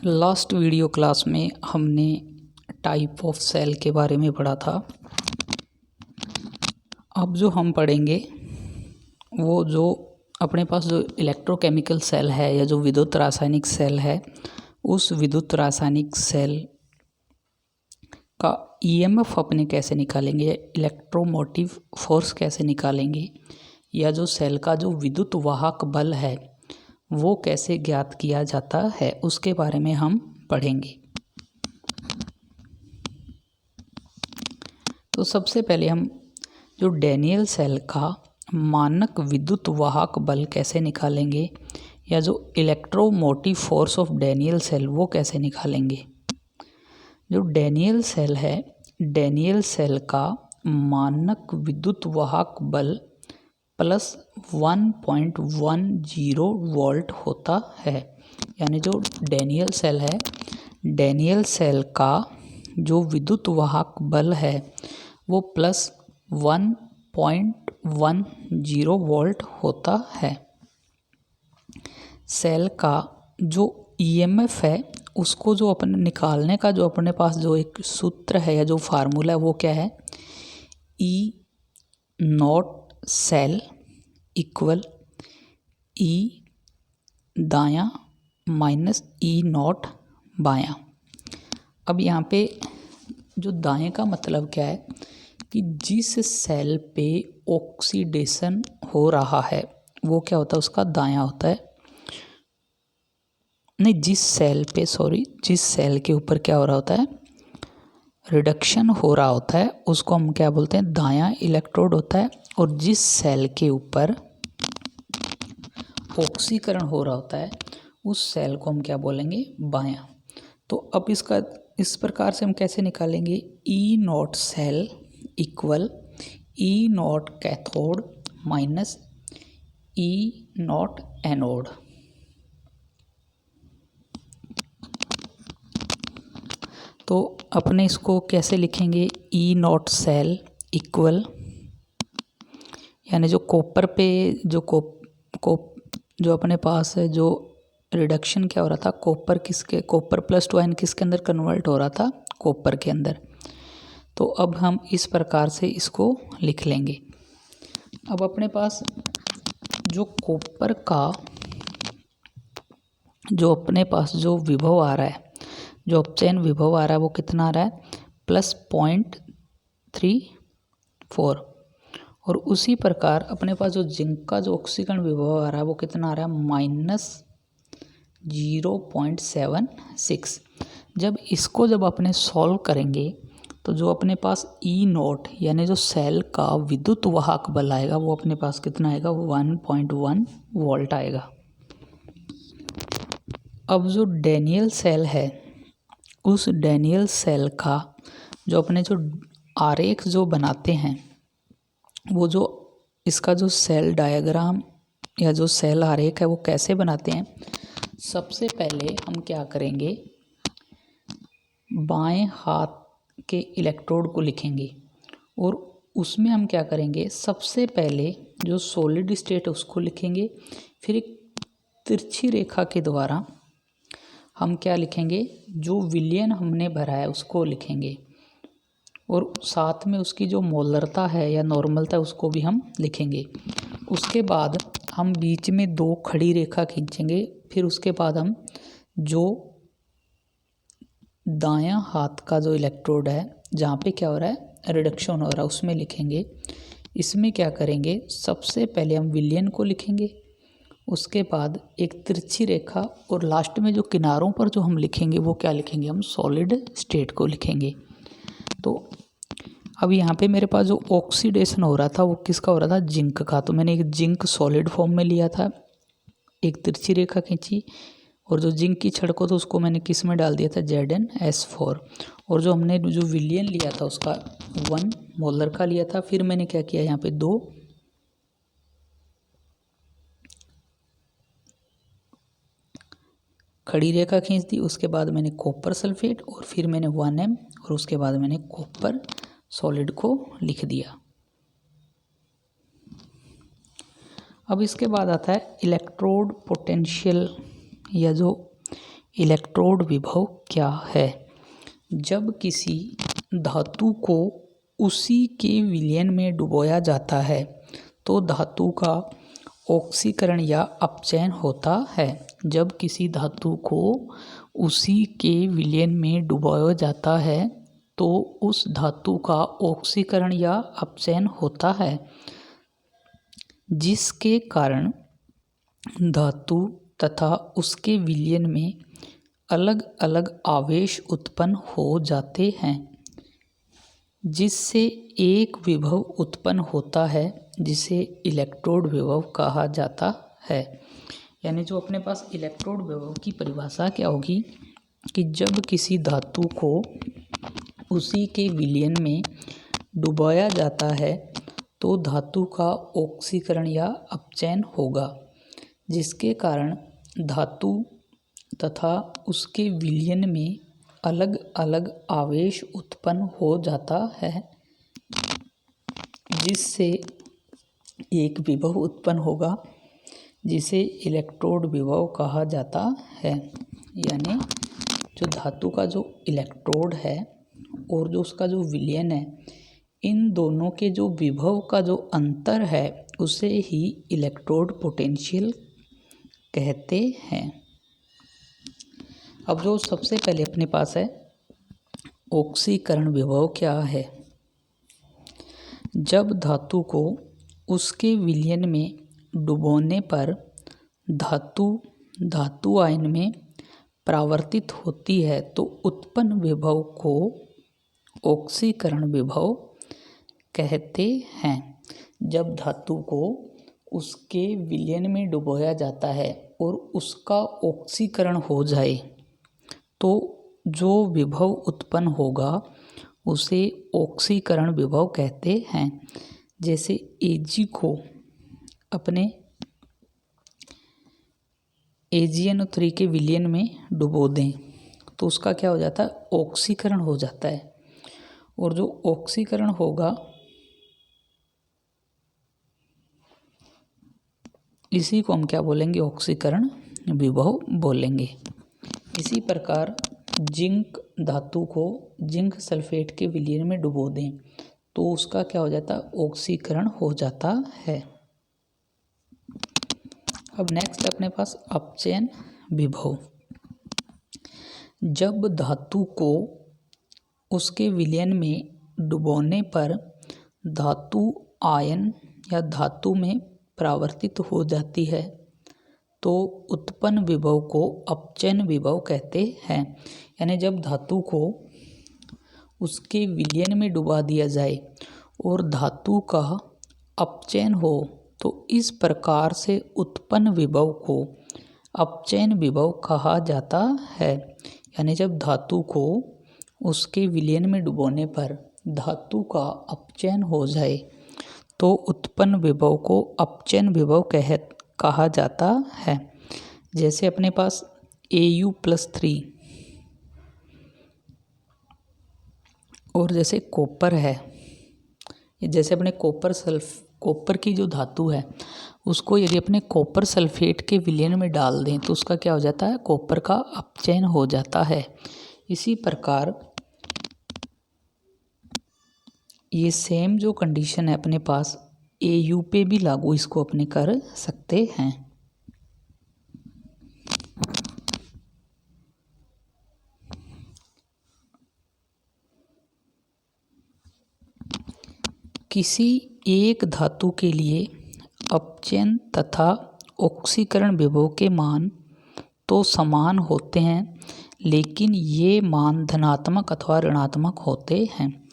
Last video class में हमने type of cell के बारे में पढ़ा था। अब जो हम पढ़ेंगे वो जो अपने पास जो इलेक्ट्रोकेमिकल सेल है या जो विद्युत रासायनिक सेल है, उस विद्युत रासायनिक सेल का ईएमएफ अपने कैसे निकालेंगे, इलेक्ट्रोमोटिव फोर्स कैसे निकालेंगे, या जो सेल का जो विद्युत वाहक बल है वो कैसे ज्ञात किया जाता है, उसके बारे में हम पढ़ेंगे। तो सबसे पहले हम जो डैनियल सेल का मानक विद्युत वाहक बल कैसे निकालेंगे, या जो electromotive force of Daniell cell वो कैसे निकालेंगे। जो डैनियल सेल है, डैनियल सेल का मानक विद्युत वाहक बल प्लस 1.10 वोल्ट होता है। यानी जो डैनियल सेल है, डैनियल सेल का जो विद्युत वाहक बल है वो प्लस 1.10 वोल्ट होता है। सेल का जो ईएमएफ है उसको जो अपने निकालने का जो अपने पास जो एक सूत्र है या जो फार्मूला है वो क्या है, ई नॉट सेल इक्वल ई दायां माइनस ई नॉट बायां। अब यहाँ पे जो दाएं का मतलब क्या है कि जिस सेल पे ऑक्सीडेशन हो रहा है वो क्या होता है, उसका दायां होता है। नहीं, जिस सेल के ऊपर क्या हो रहा होता है, रिडक्शन हो रहा होता है, उसको हम क्या बोलते हैं, दायां इलेक्ट्रोड होता है। और जिस सेल के ऊपर ऑक्सीकरण हो रहा होता है उस सेल को हम क्या बोलेंगे, बायां। तो अब इसका इस प्रकार से हम कैसे निकालेंगे, E naught cell equal E naught cathode minus E naught anode. तो अपने इसको कैसे लिखेंगे, ई नॉट सेल इक्वल, यानी जो कॉपर पे जो जो अपने पास है जो रिडक्शन क्या हो रहा था, कॉपर प्लस 2 आयन किसके अंदर कन्वर्ट हो रहा था, कॉपर के अंदर। तो अब हम इस प्रकार से इसको लिख लेंगे। अब अपने पास जो कॉपर का जो अपने पास जो विभव आ रहा है, जो अपचयन विभव आ रहा है वो कितना आ रहा है, प्लस 0.34। और उसी प्रकार अपने पास जो जिंक का जो ऑक्सीकरण विभव आ रहा है वो कितना आ रहा है, माइनस 0.76। जब अपने सॉल्व करेंगे तो जो अपने पास ई नॉट यानी जो सेल का विद्युत वाहक बल आएगा वो अपने पास कितना आएगा, 1.1 वोल्ट आएगा। अब जो डैनियल सेल है, उस डैनियल सेल का जो अपने जो आरेख जो बनाते हैं, वो जो इसका जो सेल डायग्राम या जो सेल आरेख है वो कैसे बनाते हैं। सबसे पहले हम क्या करेंगे, बाएं हाथ के इलेक्ट्रोड को लिखेंगे और उसमें हम क्या करेंगे, सबसे पहले जो सॉलिड स्टेट है उसको लिखेंगे। फिर एक तिरछी रेखा के द्वारा हम क्या लिखेंगे, जो विलयन हमने भरा है उसको लिखेंगे। और साथ में उसकी जो मोलरता है या नॉर्मलता है उसको भी हम लिखेंगे। उसके बाद हम बीच में 2 खड़ी रेखा खींचेंगे। फिर उसके बाद हम जो दायां हाथ का जो इलेक्ट्रोड है जहाँ पे क्या हो रहा है, रिडक्शन हो रहा है, उसमें लिखेंगे। इसमें क्या करेंगे, सबसे पहले हम विलयन को लिखेंगे, उसके बाद एक तिरछी रेखा, और लास्ट में जो किनारों पर जो हम लिखेंगे वो क्या लिखेंगे, हम सॉलिड स्टेट को लिखेंगे। तो अब यहाँ पे मेरे पास जो ऑक्सीडेशन हो रहा था वो किसका हो रहा था, जिंक का। तो मैंने एक जिंक सॉलिड फॉर्म में लिया था, एक तिरछी रेखा खींची, और जो जिंक की छड़ को तो उसको मैंने किस में डाल दिया था, ZnS4। और जो हमने जो विलयन लिया था उसका 1 मोलर का लिया था। फिर मैंने क्या किया, यहाँ पे 2 खड़ी रेखा खींच दी। उसके बाद मैंने कॉपर सल्फेट, और फिर मैंने 1M, और उसके बाद मैंने कॉपर सॉलिड को लिख दिया। अब इसके बाद आता है इलेक्ट्रोड पोटेंशियल, या जो इलेक्ट्रोड विभव क्या है। जब किसी धातु को उसी के विलयन में डुबोया जाता है तो धातु का ऑक्सीकरण या अपचयन होता है। जब किसी धातु को उसी के विलयन में डुबोया जाता है तो उस धातु का ऑक्सीकरण या अपचयन होता है, जिसके कारण धातु तथा उसके विलयन में अलग अलग आवेश उत्पन्न हो जाते हैं, जिससे एक विभव उत्पन्न होता है जिसे इलेक्ट्रोड विभव कहा जाता है। यानी जो अपने पास इलेक्ट्रोड विभव की परिभाषा क्या होगी कि जब किसी धातु को उसी के विलयन में डुबाया जाता है तो धातु का ऑक्सीकरण या अपचयन होगा, जिसके कारण धातु तथा उसके विलयन में अलग अलग आवेश उत्पन्न हो जाता है, जिससे एक विभव उत्पन्न होगा जिसे इलेक्ट्रोड विभव कहा जाता है। यानी जो धातु का जो इलेक्ट्रोड है और जो उसका जो विलयन है, इन दोनों के जो विभव का जो अंतर है उसे ही इलेक्ट्रोड पोटेंशियल कहते हैं। अब जो सबसे पहले अपने पास है ऑक्सीकरण विभव क्या है। जब धातु को उसके विलयन में डुबोने पर धातु आयन में परावर्तित होती है तो उत्पन्न विभव को ऑक्सीकरण विभव कहते हैं। जब धातु को उसके विलयन में डुबोया जाता है और उसका ऑक्सीकरण हो जाए तो जो विभव उत्पन्न होगा उसे ऑक्सीकरण विभव कहते हैं। जैसे Ag को अपने AgNO3 के विलयन में डुबो दें तो उसका क्या हो जाता है, ऑक्सीकरण हो जाता है। और जो ऑक्सीकरण होगा इसी को हम क्या बोलेंगे, ऑक्सीकरण विभव बोलेंगे। इसी प्रकार जिंक धातु को जिंक सल्फेट के विलयन में डुबो दें तो उसका क्या हो जाता है, ऑक्सीकरण हो जाता है। अब नेक्स्ट अपने पास अपचयन विभव। जब धातु को उसके विलयन में डुबोने पर धातु आयन या धातु में परावर्तित हो जाती है तो उत्पन्न विभव को अपचयन विभव कहते हैं। यानी जब धातु को उसके विलयन में डुबा दिया जाए और धातु का अपचयन हो तो इस प्रकार से उत्पन्न विभव को अपचयन विभव कहा जाता है। यानी जब धातु को उसके विलयन में डुबोने पर धातु का अपचयन हो जाए तो उत्पन्न विभव को अपचयन विभव कहा जाता है। जैसे अपने पास Au+3 और जैसे कॉपर है, जैसे अपने कॉपर की जो धातु है उसको यदि अपने कॉपर सल्फेट के विलयन में डाल दें तो उसका क्या हो जाता है, कॉपर का अपचयन हो जाता है। इसी प्रकार ये सेम जो कंडीशन है अपने पास Au पे भी लागू इसको अपने कर सकते हैं। किसी एक धातु के लिए अपचयन तथा ऑक्सीकरण विभव के मान तो समान होते हैं, लेकिन ये मान धनात्मक अथवा ऋणात्मक होते हैं।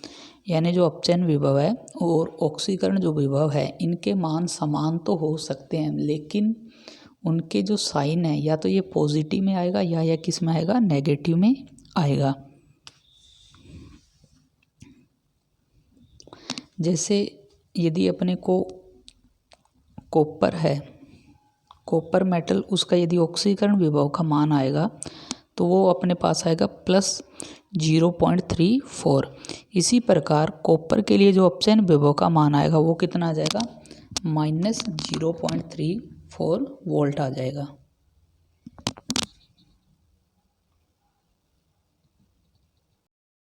यानी जो अपचयन विभव है और ऑक्सीकरण जो विभव है इनके मान समान तो हो सकते हैं, लेकिन उनके जो साइन है या तो ये पॉजिटिव में आएगा या किस में आएगा, नेगेटिव में आएगा। जैसे यदि अपने को कॉपर है, कॉपर मेटल, उसका यदि ऑक्सीकरण विभव का मान आएगा तो वो अपने पास आएगा +0.34। इसी प्रकार कॉपर के लिए जो अपचयन विभव का मान आएगा वो कितना आ जाएगा, -0.34 वोल्ट आ जाएगा।